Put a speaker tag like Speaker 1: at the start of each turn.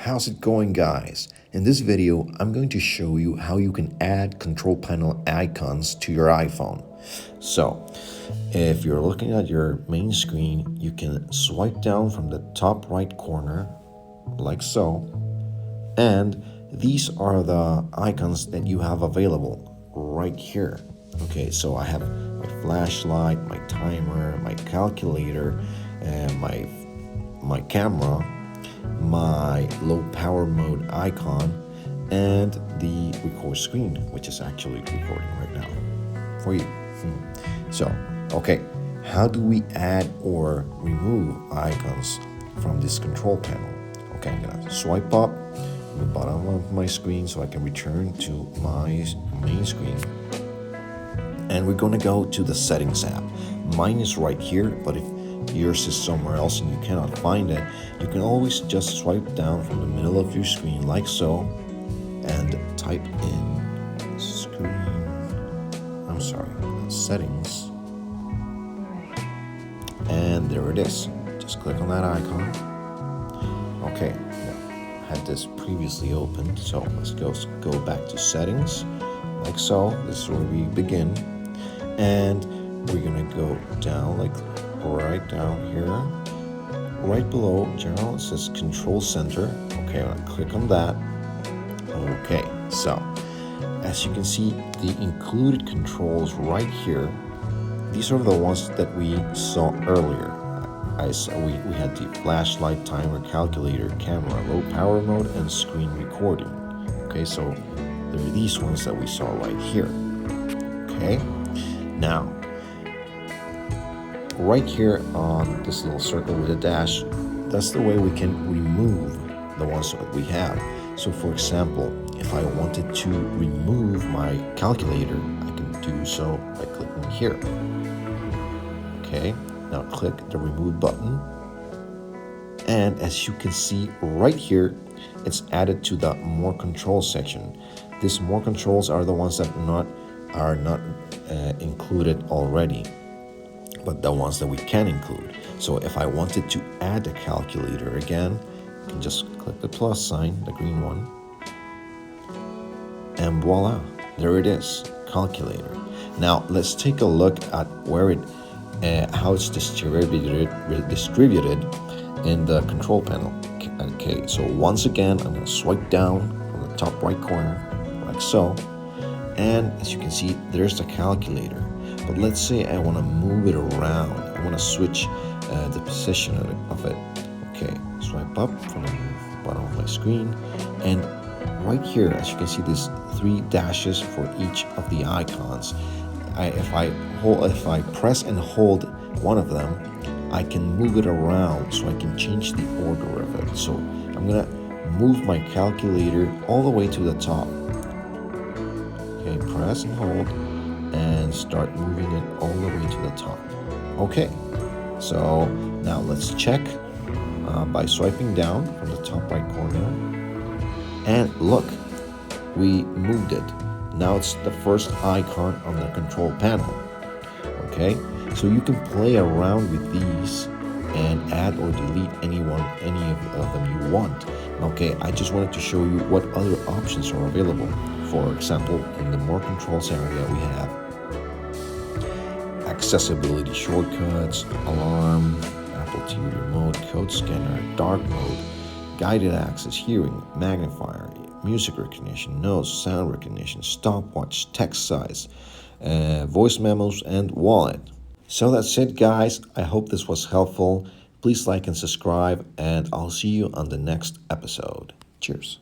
Speaker 1: How's it going, guys? In this video, I'm going to show you how you can add control panel icons to your iPhone. So, if you're looking at your main screen, you can swipe down from the top right corner, like so, and these are the icons that you have available right here. Okay, so I have my flashlight, my timer, my calculator, and my camera, my low power mode icon, and the record screen, which is actually recording right now for you. So, okay, how do we add or remove icons from this control panel? Okay, I'm gonna swipe up the bottom of my screen so I can return to my main screen, and we're gonna go to the settings app. Mine is right here, but if yours is somewhere else and you cannot find it, you can always just swipe down from the middle of your screen like so and type in settings, and there it is. Just click on that icon. Okay, now, I had this previously opened, so let's go back to settings like so. This is where we begin, and we're gonna go down like right down here, right below general. It says control center. Okay, I'm gonna click on that. Okay, so as you can see, the included controls right here, these are the ones that we saw earlier. We had the flashlight, timer, calculator, camera, low power mode, and screen recording. Okay, so there are these ones that we saw right here. Okay, now right here on this little circle with a dash, that's the way we can remove the ones that we have. So for example, if I wanted to remove my calculator, I can do so by clicking here. Okay, now click the remove button, and as you can see right here, it's added to the more controls section. These more controls are the ones that are not included already, but the ones that we can include. So if I wanted to add the calculator again, I can just click the plus sign, the green one, and voila, there it is, calculator. Now let's take a look at where how it's distributed in the control panel. Okay, so once again, I'm going to swipe down from the top right corner, like so, and as you can see, there's the calculator. But let's say I want to move it around. I want to switch the position of it. Okay, swipe up from the bottom of my screen, and right here, as you can see, there's 3 dashes for each of the icons. If I press and hold one of them, I can move it around, so I can change the order of it. So I'm gonna move my calculator all the way to the top. Okay, press and hold, and start moving it all the way to the top. Okay, so now let's check by swiping down from the top right corner, and look, we moved it. Now it's the first icon on the control panel. Okay, so you can play around with these and add or delete any of them you want. Okay, I just wanted to show you what other options are available. For example, in the more controls area, we have accessibility shortcuts, alarm, Apple TV remote, code scanner, dark mode, guided access, hearing, magnifier, music recognition, notes, sound recognition, stopwatch, text size, voice memos, and wallet. So that's it, guys. I hope this was helpful. Please like and subscribe, and I'll see you on the next episode. Cheers.